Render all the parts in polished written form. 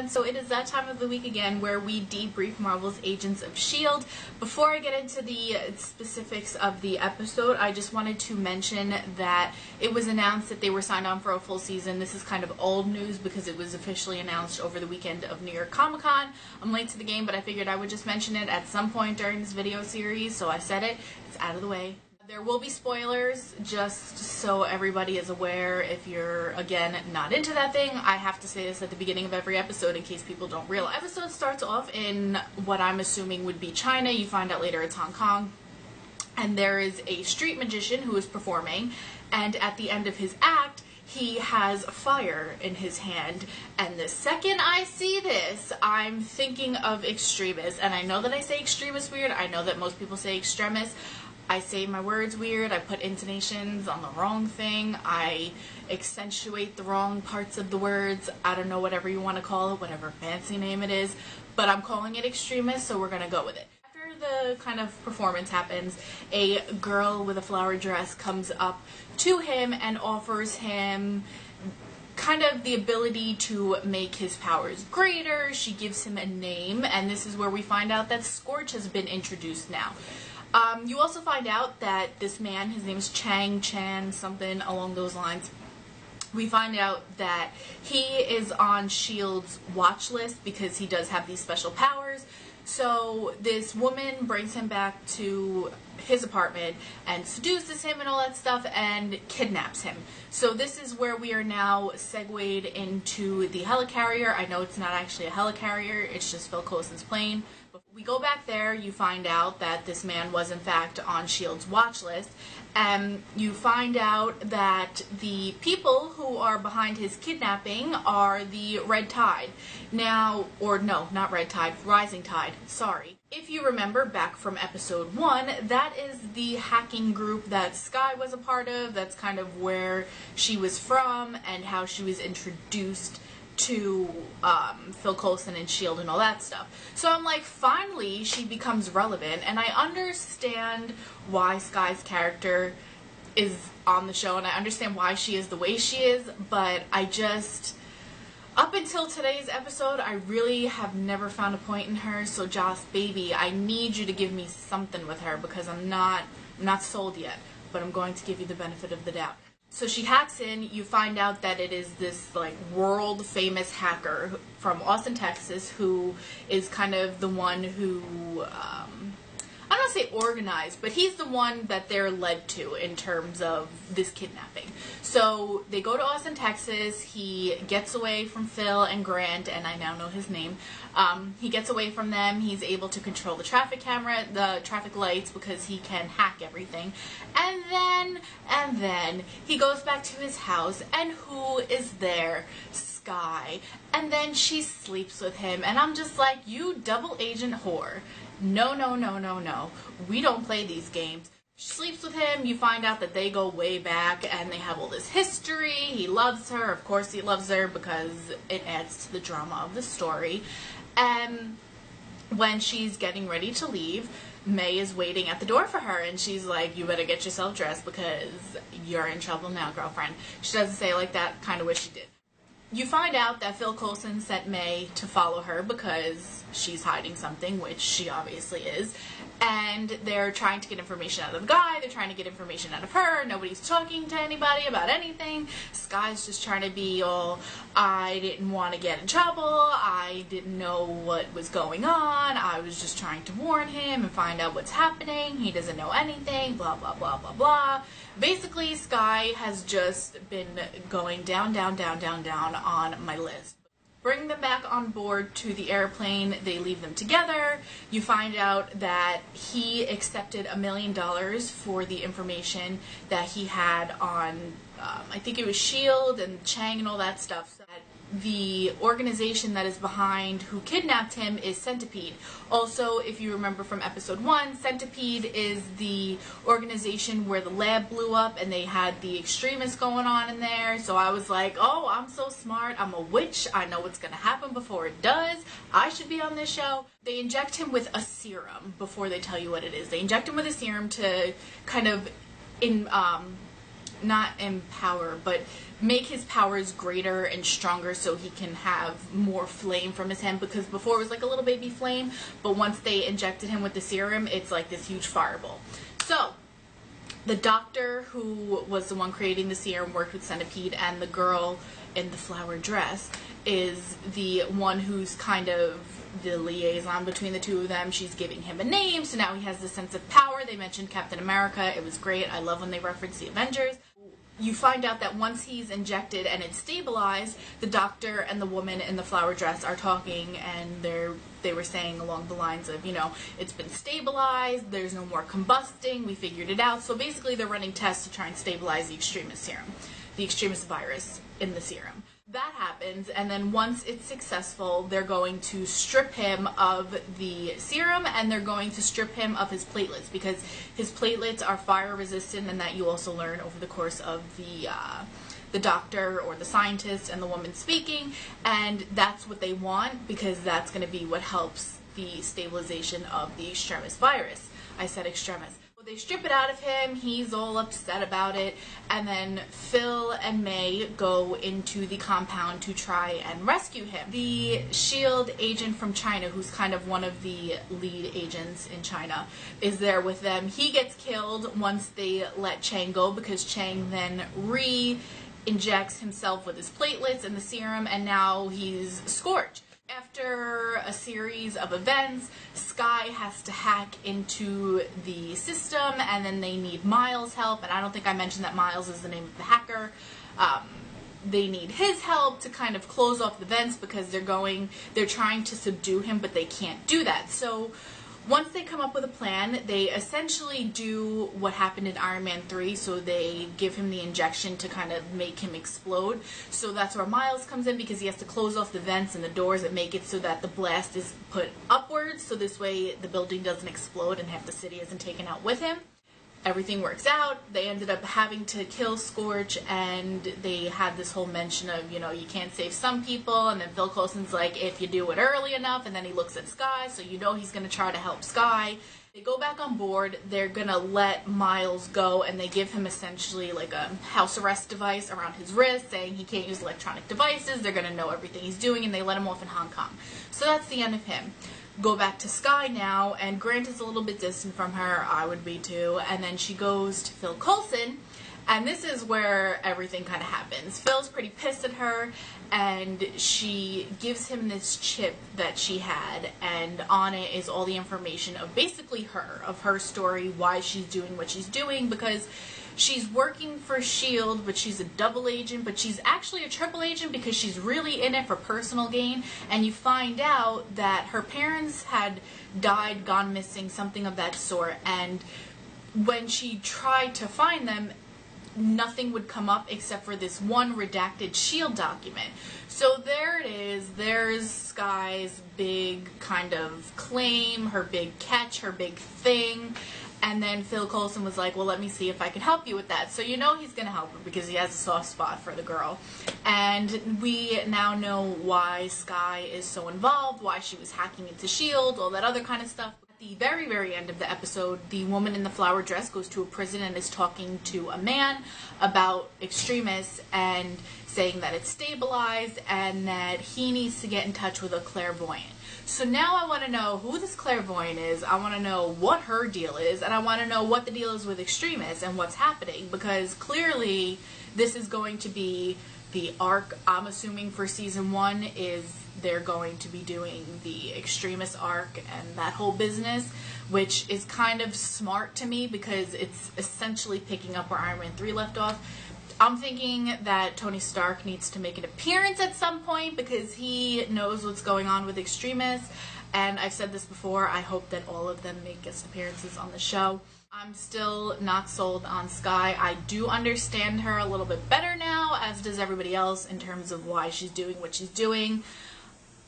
everyone. So it is that time of the week again where we debrief Marvel's Agents of S.H.I.E.L.D. Before I get into the specifics of the episode, I just wanted to mention that it was announced that they were signed on for a full season. This is kind of old news because it was officially announced over the weekend of New York Comic Con. I'm late to the game, but I figured I would just mention it at some point during this video series, so I said it. It's out of the way. There will be spoilers, just so everybody is aware. If you're, again, not into that thing, I have to say this at the beginning of every episode in case people don't realize. The episode starts off in what I'm assuming would be China. You find out later it's Hong Kong. And there is a street magician who is performing, and at the end of his act, he has fire in his hand. And the second I see this, I'm thinking of Extremis. And I know that I say Extremis weird. I know that most people say Extremis. I say my words weird, I put intonations on the wrong thing, I accentuate the wrong parts of the words, I don't know, whatever you want to call it, whatever fancy name it is, but I'm calling it Extremis, so we're gonna go with it. After the kind of performance happens, a girl with a flowery dress comes up to him and offers him kind of the ability to make his powers greater. She gives him a name, and this is where we find out that Scorch has been introduced now. You also find out that this man, his name is Chan, something along those lines. We find out that he is on S.H.I.E.L.D.'s watch list because he does have these special powers. So this woman brings him back to his apartment and seduces him and all that stuff and kidnaps him. So this is where we are now segued into the helicarrier. I know it's not actually a helicarrier, it's just Phil Coulson's plane. We go back there, you find out that this man was in fact on S.H.I.E.L.D.'s watch list, and you find out that the people who are behind his kidnapping are the Red Tide. Now, or no, not Red Tide, Rising Tide, sorry. If you remember back from episode 1, that is the hacking group that Skye was a part of. That's kind of where she was from and how she was introduced to Phil Coulson and S.H.I.E.L.D. and all that stuff. So I'm like, finally she becomes relevant, and I understand why Skye's character is on the show, and I understand why she is the way she is, but I just, up until today's episode, I really have never found a point in her. So Joss, baby, I need you to give me something with her because I'm not sold yet, but I'm going to give you the benefit of the doubt. So she hacks in, you find out that it is this like world famous hacker from Austin, Texas, who is kind of the one who, I don't want to say organized, but he's the one that they're led to in terms of this kidnapping. So they go to Austin, Texas, he gets away from Phil and Grant, and I now know his name. He gets away from them, he's able to control the traffic camera, the traffic lights, because he can hack everything. And then, he goes back to his house, and who is there? Skye. And then she sleeps with him, and I'm just like, you double agent whore. No, no, no, no, no. We don't play these games. She sleeps with him, you find out that they go way back and they have all this history. He loves her, of course he loves her because it adds to the drama of the story. And when she's getting ready to leave, May is waiting at the door for her, and she's like, you better get yourself dressed because you're in trouble now, girlfriend. She doesn't say it like that, kind of wish she did. You find out that Phil Coulson sent May to follow her because she's hiding something, which she obviously is, and they're trying to get information out of the guy, they're trying to get information out of her, nobody's talking to anybody about anything. Skye's just trying to be all, I didn't want to get in trouble, I didn't know what was going on, I was just trying to warn him and find out what's happening, he doesn't know anything, blah blah blah blah blah. Basically, Skye has just been going down on my list. Bring them back on board to the airplane, they leave them together. You find out that he accepted $1 million for the information that he had on, I think it was S.H.I.E.L.D. and Chang and all that stuff. So that the organization that is behind who kidnapped him is Centipede. Also, if you remember from episode 1, Centipede is the organization where the lab blew up and they had the extremists going on in there. So I was like, oh, I'm so smart, I'm a witch, I know what's going to happen before it does, I should be on this show. They inject him with a serum before they tell you what it is. They inject him with a serum to kind of not empower, but make his powers greater and stronger so he can have more flame from his hand, because before it was like a little baby flame, but once they injected him with the serum, it's like this huge fireball. So the doctor who was the one creating the serum worked with Centipede, and the girl in the flower dress is the one who's kind of the liaison between the two of them. She's giving him a name, so now he has this sense of power. They mentioned Captain America. It was great. I love when they reference the Avengers. You find out that once he's injected and it's stabilized, the doctor and the woman in the flower dress are talking, and they were saying along the lines of, you know, it's been stabilized, there's no more combusting, we figured it out. So basically they're running tests to try and stabilize the extremist serum, the extremist virus in the serum. That happens, and then once it's successful, they're going to strip him of the serum, and they're going to strip him of his platelets, because his platelets are fire resistant, and that you also learn over the course of the doctor or the scientist and the woman speaking, and that's what they want, because that's going to be what helps the stabilization of the extremist virus. I said extremist. They strip it out of him, he's all upset about it, and then Phil and May go into the compound to try and rescue him. The SHIELD agent from China, who's kind of one of the lead agents in China, is there with them. He gets killed once they let Chang go, because Chang then injects himself with his platelets and the serum, and now he's scorched. After a series of events, Sky has to hack into the system, and then they need Miles' help, and I don't think I mentioned that Miles is the name of the hacker. They need his help to kind of close off the vents, because they're trying to subdue him, but they can't do that. So once they come up with a plan, they essentially do what happened in Iron Man 3, so they give him the injection to kind of make him explode. So that's where Miles comes in, because he has to close off the vents and the doors and make it so that the blast is put upwards, so this way the building doesn't explode and half the city isn't taken out with him. Everything works out. They ended up having to kill Scorch, and they had this whole mention of, you know, you can't save some people, and then Phil Coulson's like, if you do it early enough, and then he looks at Sky, so you know he's going to try to help Sky. They go back on board, they're going to let Miles go, and they give him essentially like a house arrest device around his wrist, saying he can't use electronic devices, they're going to know everything he's doing, and they let him off in Hong Kong. So that's the end of him. Go back to Sky now, and Grant is a little bit distant from her, I would be too, and then she goes to Phil Coulson, and this is where everything kind of happens. Phil's pretty pissed at her, and she gives him this chip that she had, and on it is all the information of basically her, of her story, why she's doing what she's doing, because she's working for SHIELD, but she's a double agent, but she's actually a triple agent because she's really in it for personal gain, and you find out that her parents had died, gone missing, something of that sort, and when she tried to find them, nothing would come up except for this one redacted SHIELD document. So there it is, there's Sky's big kind of claim, her big catch, her big thing. And then Phil Coulson was like, well, let me see if I can help you with that. So you know he's going to help her because he has a soft spot for the girl. And we now know why Sky is so involved, why she was hacking into SHIELD, all that other kind of stuff. At the very, very end of the episode, the woman in the flower dress goes to a prison and is talking to a man about extremists and saying that it's stabilized and that he needs to get in touch with a clairvoyant. So now I want to know who this clairvoyant is, I want to know what her deal is, and I want to know what the deal is with extremists and what's happening, because clearly this is going to be the arc, I'm assuming, for season 1 is they're going to be doing the extremist arc and that whole business, which is kind of smart to me because it's essentially picking up where Iron Man 3 left off. I'm thinking that Tony Stark needs to make an appearance at some point because he knows what's going on with extremists, and I've said this before, I hope that all of them make guest appearances on the show. I'm still not sold on Sky. I do understand her a little bit better now, as does everybody else, in terms of why she's doing what she's doing,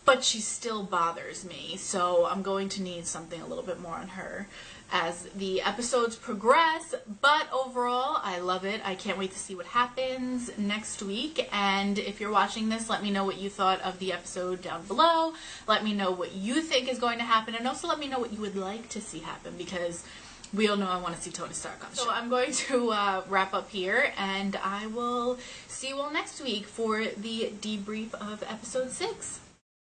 but she still bothers me, so I'm going to need something a little bit more on her as the episodes progress. But overall, I love it. I can't wait to see what happens next week, and if you're watching this, let me know what you thought of the episode down below. Let me know what you think is going to happen, and also let me know what you would like to see happen, because we all know I want to see Tony Stark on the show. So I'm going to wrap up here, and I will see you all next week for the debrief of episode 6.